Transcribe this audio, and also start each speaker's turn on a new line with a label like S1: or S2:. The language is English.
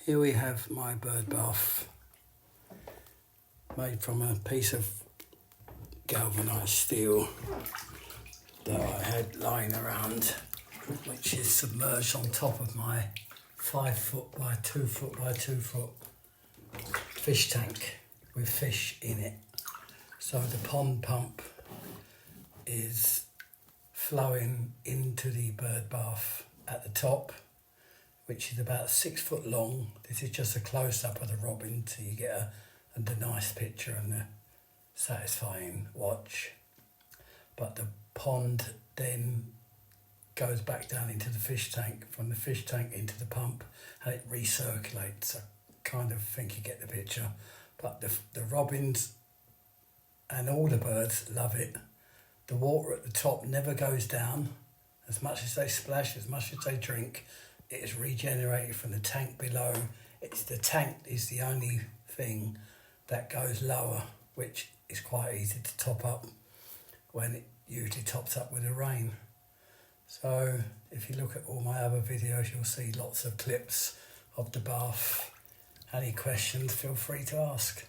S1: Here we have my bird bath made from a piece of galvanised steel that I had lying around, which is submerged on top of my 5 foot by 2 foot by 2 foot fish tank with fish in it. So the pond pump is flowing into the bird bath at the top, which is about 6 foot long. This is just a close-up of the robin, so you get a nice picture and a satisfying watch. But the pond then goes back down into the fish tank, from the fish tank into the pump, and it recirculates. I kind of think you get the picture. But the robins and all the birds love it. The water at the top never goes down. As much as they splash, as much as they drink, it is regenerated from the tank below. The tank is the only thing that goes lower, which is quite easy to top up when it usually tops up with the rain. So if you look at all my other videos, you'll see lots of clips of the bath. Any questions, feel free to ask.